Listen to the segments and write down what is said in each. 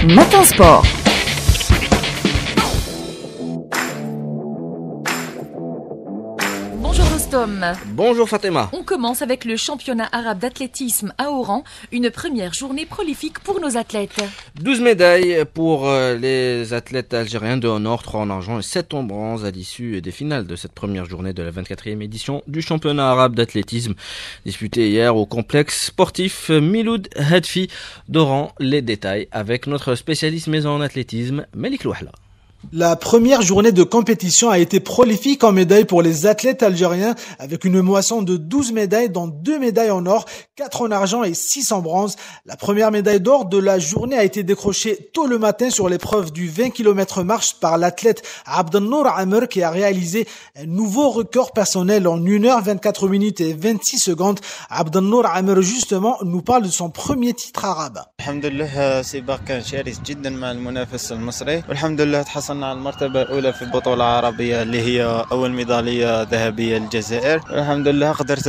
Matin Sport. Bonjour Rostom. Bonjour Fatima. On commence avec le championnat arabe d'athlétisme à Oran, une première journée prolifique pour nos athlètes. 12 médailles pour les athlètes algériens, 2 en or, 3 en argent et 7 en bronze à l'issue des finales de cette première journée de la 24e édition du championnat arabe d'athlétisme disputée hier au complexe sportif Miloud Hadfi d'Oran. Les détails avec notre spécialiste maison en athlétisme, Malik Louahla. La première journée de compétition a été prolifique en médailles pour les athlètes algériens avec une moisson de 12 médailles dont 2 médailles en or, 4 en argent et 6 en bronze. La première médaille d'or de la journée a été décrochée tôt le matin sur l'épreuve du 20 km marche par l'athlète Abdelnour Amer qui a réalisé un nouveau record personnel en 1h 24 minutes et 26 secondes. Abdelnour Amer justement nous parle de son premier titre arabe. Alhamdulillah, سباق كان شرس جدا مع المنافس المصري والحمد لله تحصلنا على المرتبة الأولى في البطولة العربية اللي هي أول ميدالية ذهبية للجزائر. الحمد لله قدرت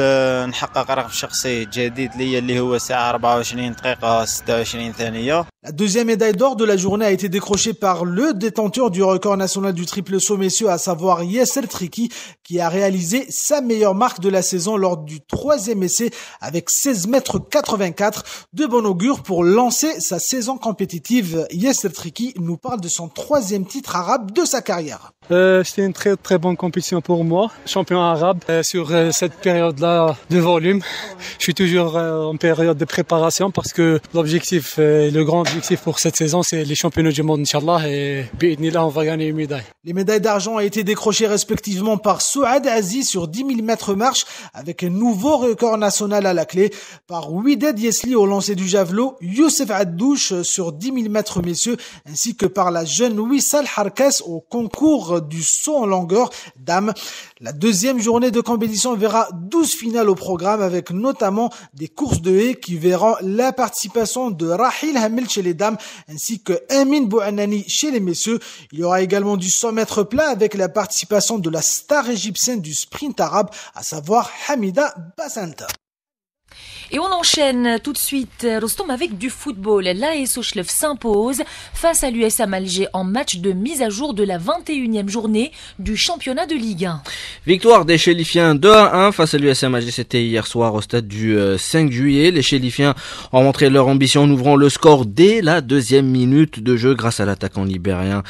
نحقق رقم شخصي جديد لي اللي هو ساعة 24 دقيقة 26 ثانية. La deuxième médaille d'or de la journée a été décrochée par le détenteur du record national du triple saut messieurs, à savoir Yasser Triki, qui a réalisé sa meilleure marque de la saison lors du 3e essai avec 16,84 m. De bon augure pour lancer sa saison compétitive. Yasser Triki nous parle de son 3e titre arabe de sa carrière. C'était une très très bonne compétition pour moi, champion arabe sur cette période-là de volume. Je suis toujours en période de préparation parce que l'objectif, le grand objectif pour cette saison, c'est les championnats du monde, Inch'Allah, et bi'idnillah, on va gagner une médaille. Les médailles d'argent ont été décrochées respectivement par Souad Aziz sur 10 000 mètres marche avec un nouveau record national à la clé, par Ouidad Yesli au lancer du javelot, Youssef Addouche sur 10 000 mètres messieurs, ainsi que par la jeune Wissal Harkas au concours du saut en longueur dames. La deuxième journée de compétition verra 12 finales au programme avec notamment des courses de haies qui verront la participation de Rahil Hamel chez les dames ainsi que Amin Bouhanani chez les messieurs. Il y aura également du 100 mètres plat avec la participation de la star égyptienne du sprint arabe, à savoir Hamida Bassanta. Et on enchaîne tout de suite, Rostom, avec du football. L'AS Sochlev s'impose face à l'USM Alger en match de mise à jour de la 21e journée du championnat de Ligue 1. Victoire des Chélifiens 2-1 face à l'USM Alger, c'était hier soir au stade du 5 juillet. Les Chélifiens ont montré leur ambition en ouvrant le score dès la 2e minute de jeu grâce à l'attaquant libérien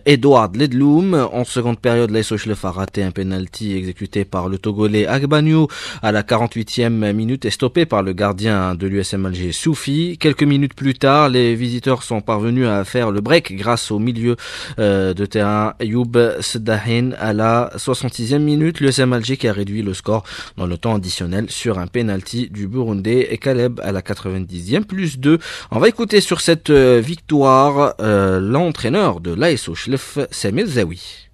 Edouard Ledloum. En seconde période, l'AS Sochlev a raté un penalty exécuté par le Togolais Agbaniou à la 48e minute et stoppé par le gardien de l'USM Alger, Soufi. Quelques minutes plus tard, les visiteurs sont parvenus à faire le break grâce au milieu de terrain Youb Sedahin à la 66e minute. L'USM Alger qui a réduit le score dans le temps additionnel sur un penalty du Burundais et Caleb à la 90e plus 2. On va écouter sur cette victoire l'entraîneur de l'AS Sochlev, Samir Zawi.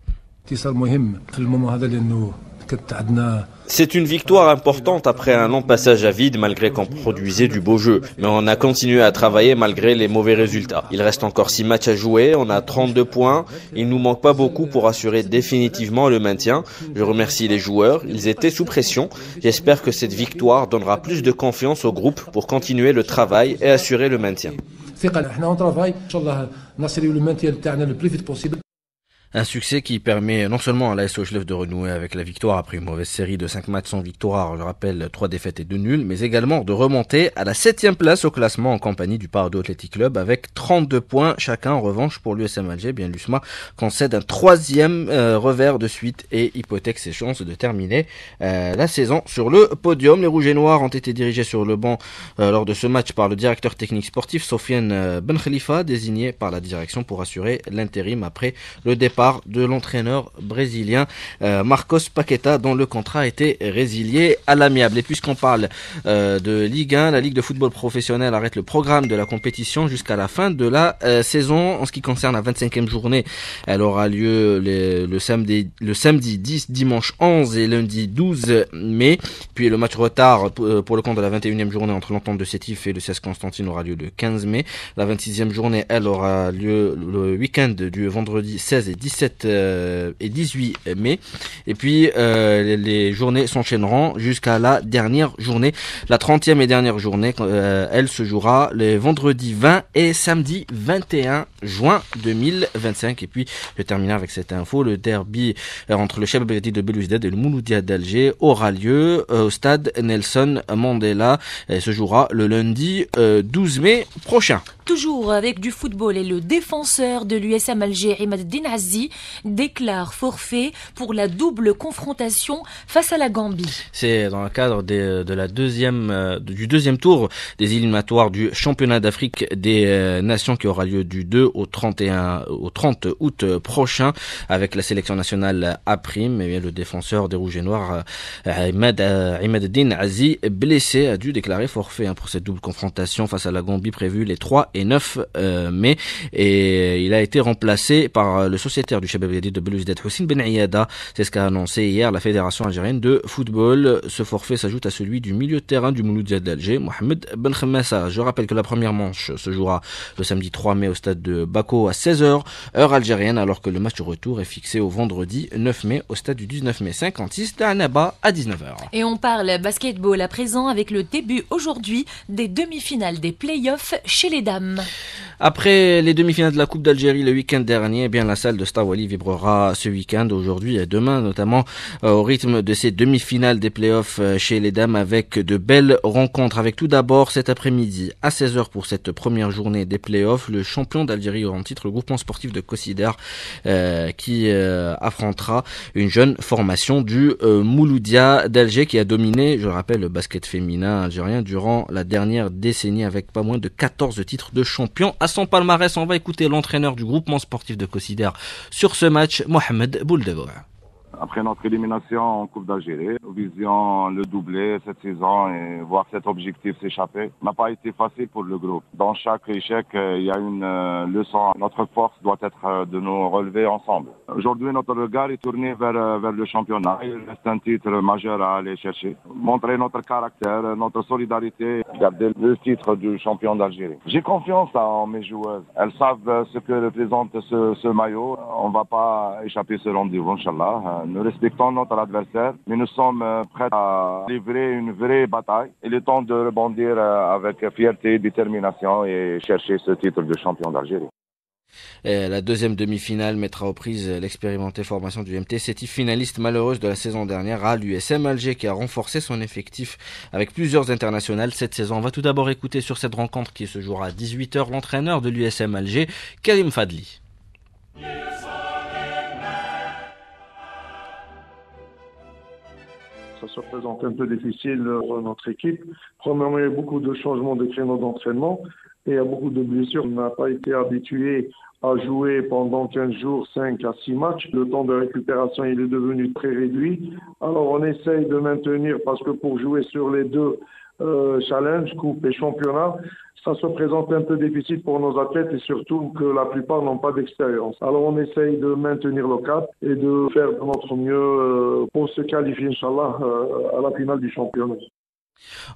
C'est une victoire importante après un long passage à vide malgré qu'on produisait du beau jeu. Mais on a continué à travailler malgré les mauvais résultats. Il reste encore 6 matchs à jouer, on a 32 points. Il nous manque pas beaucoup pour assurer définitivement le maintien. Je remercie les joueurs, ils étaient sous pression. J'espère que cette victoire donnera plus de confiance au groupe pour continuer le travail et assurer le maintien. Un succès qui permet non seulement à l'AS Sochlev de renouer avec la victoire après une mauvaise série de 5 matchs sans victoire, je rappelle 3 défaites et 2 nuls, mais également de remonter à la 7e place au classement en compagnie du Pardo Athletic Club avec 32 points chacun. En revanche, pour l'USM Alger, bien l'USMA concède un 3e revers de suite et hypothèque ses chances de terminer la saison sur le podium. Les Rouges et Noirs ont été dirigés sur le banc lors de ce match par le directeur technique sportif Sofiane Ben Khalifa, désigné par la direction pour assurer l'intérim après le départ de l'entraîneur brésilien Marcos Paqueta, dont le contrat a été résilié à l'amiable. Et puisqu'on parle de Ligue 1, la Ligue de football professionnel arrête le programme de la compétition jusqu'à la fin de la saison. En ce qui concerne la 25e journée, elle aura lieu le samedi 10, dimanche 11 et lundi 12 mai. Puis le match retard pour le compte de la 21e journée entre l'Entente de Sétif et le CS Constantine aura lieu le 15 mai. La 26e journée, elle aura lieu le week-end du vendredi 16 et 17 17 et 18 mai. Et puis les journées s'enchaîneront jusqu'à la dernière journée, la 30e et dernière journée. Elle se jouera les vendredis 20 et samedi 21 juin 2025. Et puis je termine avec cette info, le derby entre le Shabab Belouizdad de Belouizdad et le Mouloudia d'Alger aura lieu au stade Nelson Mandela et se jouera le lundi 12 mai prochain. Toujours avec du football, et le défenseur de l'USM Alger, Imadeddine Azi, déclare forfait pour la double confrontation face à la Gambie. C'est dans le cadre du deuxième tour des éliminatoires du championnat d'Afrique des nations qui aura lieu du 2 au 30 août prochain avec la sélection nationale A'. Et bien, le défenseur des Rouges et Noirs, Imadeddine Azi, blessé, a dû déclarer forfait pour cette double confrontation face à la Gambie prévue les 3 et 9 mai, et il a été remplacé par le sociétaire du Shabab de Belouizdad, Houssine Ben Aïada. C'est ce qu'a annoncé hier la Fédération algérienne de football. Ce forfait s'ajoute à celui du milieu de terrain du Mouloudia d'Alger, Mohamed Ben Khmassa. Je rappelle que la première manche se jouera le samedi 3 mai au stade de Bako à 16h, heure algérienne, alors que le match retour est fixé au vendredi 9 mai au stade du 19 mai 56 d'Annaba à 19h. Et on parle basketball à présent avec le début aujourd'hui des demi-finales des playoffs chez les dames. Après les demi-finales de la Coupe d'Algérie le week-end dernier, eh bien la salle de Stade Wally vibrera ce week-end, aujourd'hui et demain, notamment au rythme de ces demi-finales des playoffs chez les dames, avec de belles rencontres. Avec tout d'abord cet après-midi à 16h pour cette première journée des playoffs, le champion d'Algérie en titre, le groupement sportif de Kossidar, qui affrontera une jeune formation du Mouloudia d'Alger qui a dominé, je le rappelle, le basket féminin algérien durant la dernière décennie avec pas moins de 14 titres de champion à son palmarès. On va écouter l'entraîneur du groupement sportif de Kossidar sur ce match, Mohamed Bouldegoua. Après notre élimination en Coupe d'Algérie, nous visions le doubler cette saison et voir cet objectif s'échapper n'a pas été facile pour le groupe. Dans chaque échec, il y a une leçon. Notre force doit être de nous relever ensemble. Aujourd'hui, notre regard est tourné vers le championnat. Il reste un titre majeur à aller chercher. Montrer notre caractère, notre solidarité, garder le titre du champion d'Algérie. J'ai confiance en mes joueuses. Elles savent ce que représente ce maillot. On ne va pas échapper ce rendez-vous, Inch'Allah. Nous respectons notre adversaire, mais nous sommes prêts à livrer une vraie bataille. Il est temps de rebondir avec fierté, détermination et chercher ce titre de champion d'Algérie. Et la deuxième demi-finale mettra aux prises l'expérimentée formation du MT Sétif, finaliste malheureuse de la saison dernière à l'USM Alger, qui a renforcé son effectif avec plusieurs internationales cette saison. On va tout d'abord écouter sur cette rencontre qui se jouera à 18h l'entraîneur de l'USM Alger, Karim Fadli. Ça se présente un peu difficile pour notre équipe. Premièrement, il y a beaucoup de changements de créneaux d'entraînement et il y a beaucoup de blessures. On n'a pas été habitué à jouer pendant 15 jours, 5 à 6 matchs. Le temps de récupération, il est devenu très réduit. Alors, on essaye de maintenir, parce que pour jouer sur les deux challenges, coupe et championnat, ça se présente un peu difficile pour nos athlètes et surtout que la plupart n'ont pas d'expérience. Alors on essaye de maintenir le cap et de faire de notre mieux pour se qualifier, Inch'Allah, à la finale du championnat.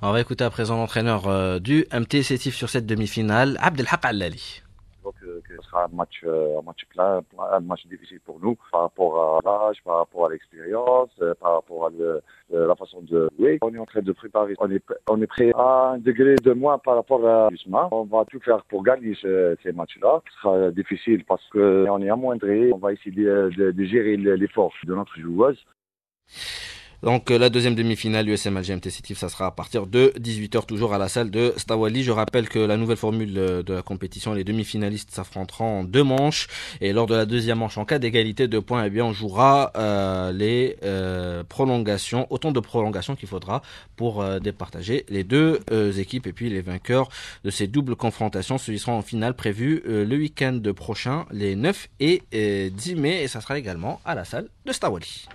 On va écouter à présent l'entraîneur du MT Sétif sur cette demi-finale, Abdelhak Allali. Que ce sera un match plein, un match difficile pour nous par rapport à l'âge, par rapport à l'expérience, par rapport à la façon de jouer. On est en train de préparer, on est prêt à un degré de moins par rapport à l'USMA. On va tout faire pour gagner ces matchs-là. Ce sera difficile parce qu'on est amoindré. On va essayer de gérer les forces de notre joueuse. Donc la deuxième demi-finale USM Alger MT Sétif, ça sera à partir de 18h toujours à la salle de Stade Wally. Je rappelle que la nouvelle formule de la compétition, les demi-finalistes s'affronteront en 2 manches et lors de la deuxième manche, en cas d'égalité de points, eh bien on jouera les prolongations, autant de prolongations qu'il faudra pour départager les deux équipes, et puis les vainqueurs de ces doubles confrontations se seront en finale prévue le week-end prochain, les 9 et 10 mai, et ça sera également à la salle de Stade Wally.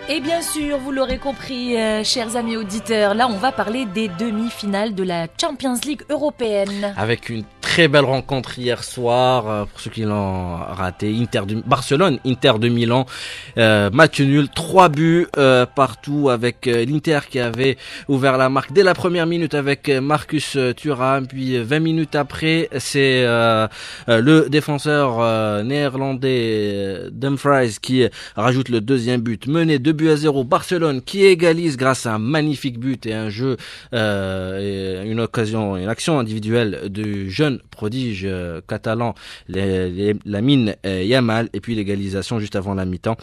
Et bien sûr, vous l'aurez compris, chers amis auditeurs, là on va parler des demi-finales de la Champions League européenne. Avec une très très belle rencontre hier soir, pour ceux qui l'ont raté. Barcelone, Inter de Milan, match nul, 3 buts partout, avec l'Inter qui avait ouvert la marque dès la première minute avec Marcus Thuram, puis 20 minutes après, c'est le défenseur néerlandais Dumfries qui rajoute le deuxième but. Mené 2-0, Barcelone qui égalise grâce à un magnifique but et un jeu, une action individuelle du jeune prodige catalan Lamine Yamal, et puis l'égalisation juste avant la mi-temps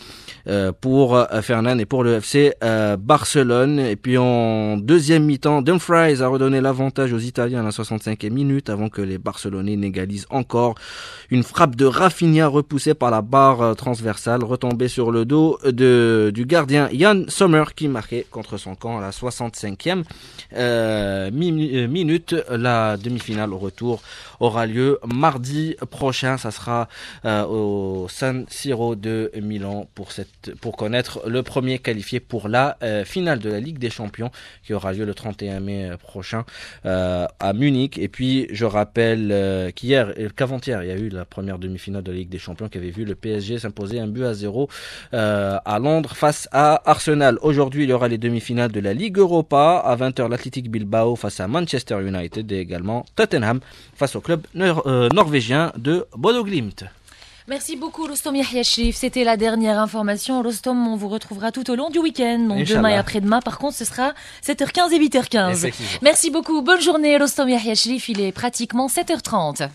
pour Fernan et pour le FC Barcelone. Et puis en deuxième mi-temps, Dumfries a redonné l'avantage aux Italiens à la 65e minute avant que les Barcelonais n'égalisent encore. Une frappe de Rafinha repoussée par la barre transversale, retombée sur le dos du gardien Jan Sommer qui marquait contre son camp à la 65e minute. La demi-finale au retour aura lieu mardi prochain. Ça sera au San Siro de Milan pour connaître le premier qualifié pour la finale de la Ligue des Champions qui aura lieu le 31 mai prochain à Munich. Et puis je rappelle qu'avant-hier il y a eu la première demi-finale de la Ligue des Champions qui avait vu le PSG s'imposer 1-0 à Londres face à Arsenal. Aujourd'hui il y aura les demi-finales de la Ligue Europa à 20h, l'Athletic Bilbao face à Manchester United et également Tottenham face au club norvégien de Bodo Glimt. Merci beaucoup Rostom Yahya Cherif, c'était la dernière information. Rostom, on vous retrouvera tout au long du week-end, donc Inch'Allah. Demain et après-demain par contre ce sera 7h15 et 8h15. Merci beaucoup, bonne journée Rostom Yahya Cherif, il est pratiquement 7h30.